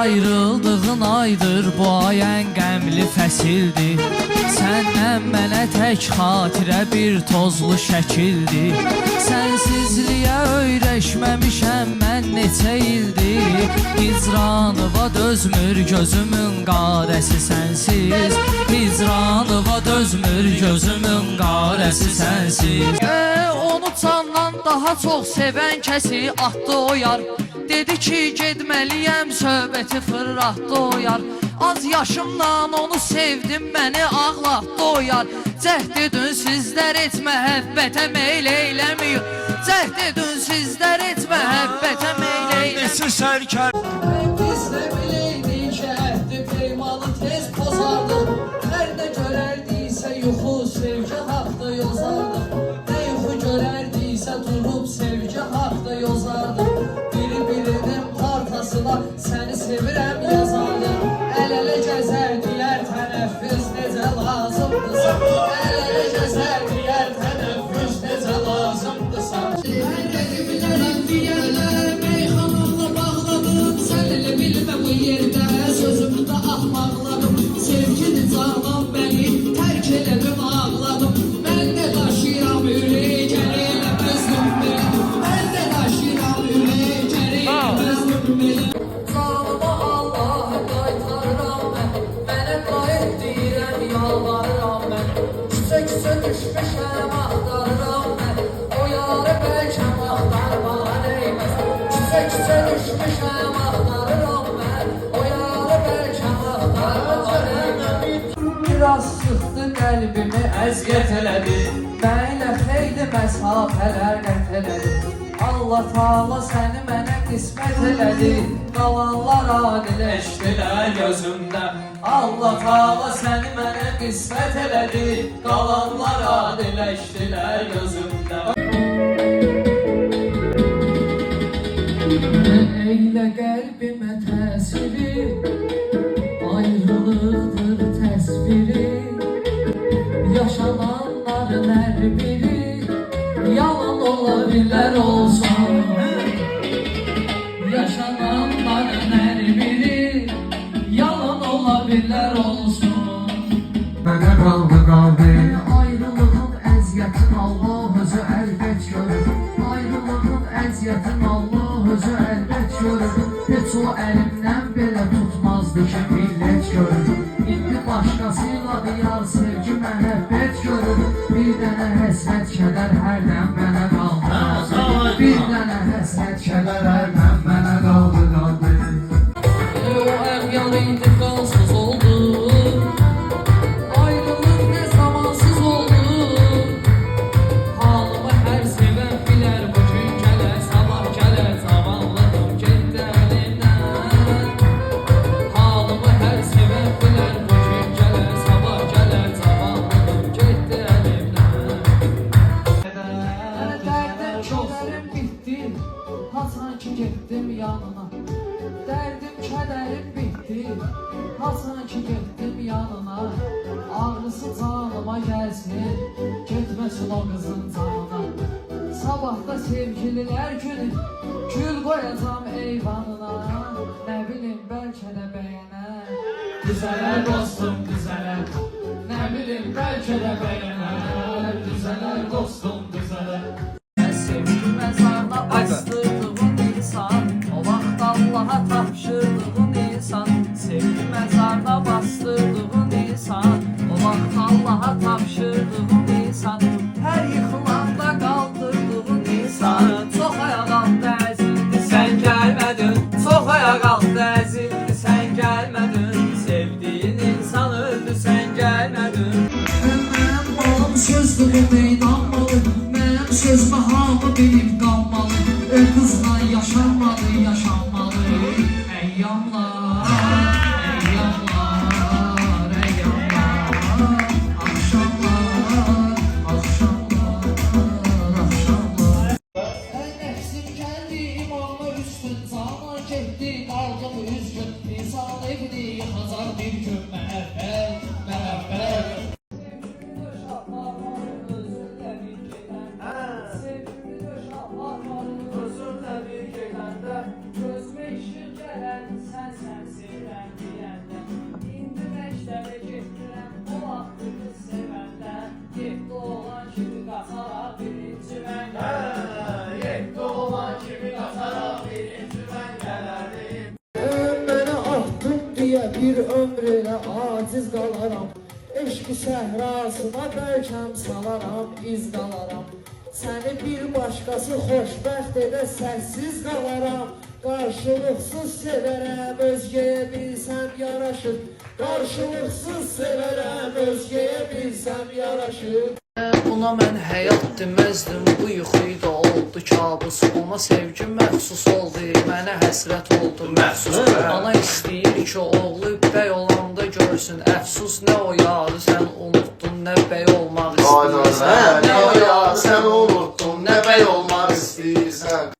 Ayrıldığın aydır, bu ay ən qəmli fəsildir. Səndən mənə tək xatirə bir tozlu şəkildir. Sənsizliyə öyrəşməmişəm mən neçə ildir. Hicranıva dözmür gözümün qarəsi sənsiz. Hicranıva dözmür gözümün qarəsi sənsiz. Onu candan daha çox sevən kəsi atdı o yar. Dedi ki getməliyəm, söhbəti fırlatdı o yar. Az yaşımdan onu sevdim, məni ağlatdı o yar. Cəhd edin sizlər et məhəbbətə meyl eyləmir. Cəhd edin sizlər et məhəbbətə meyl eyləmir. Nesi sərkər Biz də biləydik ki əhdi peymanı tez pozardı. Hər nə görərdiksə yuxu sevgi haqda yozardı. Nə yuxu görərdiksə durub sevgi haqda yozardı. Biri-birinin partasına səni sevirəm yazardı. El-ele gəzərdilər tənəffüs necə lazımdırsa. El-ele gəzərdilər tənəffüs necə lazımdırsa. Hər rəqi bilərəm deyərlər, meyxanamla bağladım. Sən elə bilmə bu yerdə sözümü də axmaqladım. Sevgini canım bəni tərk elədim ağladım. Mən də daşıyıram ürək gərəklə özüm beni. Mən də daşıyıram ürək gərəklə özüm beni. Canıma Allah'a qaytarıram mən. Mənə qayıt deyirəm yalvarıram mən. Küçə-küçə düşmüşəm axtarıram mən. O yarı bəlkəm axtarmağa neyməz. Küçə-küçə düşmüşəm axtarıram mən. O yarı bəlkəm axtarmağa neyməz. Biraz sıxdı qəlbimi əziyyət elədi. Mənlə xeyli məsafələr qət elədi. Allah Taala səni mənə qismət elədi. Qalanlar adiləşdilər gözümdə. Allah Taala səni mənə qismət elədi. Qalanlar adiləşdilər gözümdə. Eylə qəlbimə təsiri, ayrılıqdır təsviri. Yaşananların hər biri yalan ola bilər olsun. Yaşananların hər biri yalan ola bilər olsun. Mənə qaldı Ayrılığın əziyyətin Allah özü əlbət görür. Ayrılığın əziyyətin Allah özü əlbət görür. Heç o əlimdən belə tutmazdı ki millət görür. İndi başqasıyla diyar sevgi məhəbbət görür. Bir dənə həsrət kədər hərdən mənə qaldı. Bir dənə həsrət kədər hərdən mənə qaldı. O əğyar indi qalsız oldu. Ayrılıq nə zamansız oldu. Halımı hər sevən bilər, bu gün gələr, sabah gələr. Zavallıdım getdi əlimdən. Halımı hər sevən bilər, bu gün gələr, sabah gələr. Zavallıdım getdi əlimdən. Dərdim kədərim bitdi, hasan ki getdim yanına. Dərdim kədərim bitdi, hasan ki getdim yanına. Ağrısı canıma gəlsin, getməsin o qızın canına. Sabahda sevgililər günü, gül qoyacam eyvanına. Nə bilim bəlkə də bəyənər, düzələr dostum düzələr. Nə bilim bəlkə də bəyənər, düzələr dostum düzələr. Sevgi məzarına bastırdığın insan, o vaxt Allaha tapşırdığın insan. Sevgi məzarına bastırdığın insan, o vaxt Allaha tapşırdığın insan. Hər yıxılanda qaldırdığın insan. Çox ayaq altda əzildi, sən gəlmədin. Çox ayaq altda əzildi, sən gəlmədin. Sevdiyin insan öldü, sən gəlmədin. Mənim balam sözdürümə inanmalı. Mənim sözümə hamı bilib qalmalı. O qızla yaşanmadı, yaşanmalı. Əyyamlar, əyyamlar, əyyamlar. Axşamlar, axşamlar, axşamlar. Nəfsim gəldi imamı üstün, zaman getdi qaldım üzgün. İnsan evini yıxacaq bir gün məhəbbət, məhəbbət. Gözümə işin gələn sən sən sevirəm deyəndə İndi məktəbə getmirəm o vaxtı qız sevəndə Yeddi olan kimi qaçaraq birinci mən gələrdim Yeddi olan kimi qaçaraq birinci mən gələrdim Mənə ahdın deyə bir ömr elə aciz qalaram Eşqi səhrasına bəlkəm salaram, iz qalaram Səni bir başqası xoşbəxt edə səssiz qalaram Qarşılıqsız sevərəm, özgəyə bilsəm yaraşır Qarşılıqsız sevərəm, özgəyə bilsəm yaraşır Buna mən həyat deməzdim, bu yuxuydu oldu kabus Ona sevgi məxsus oldu, mənə həsrət oldu məxsus Ana istəyir ki, oğlu bəy olanda görsün Əfsus nə o yadı, sən unuttun, nə bəy olmaq istəyirsən Nə o ya, sən unuttun, nə bəy olmaq istəyirsən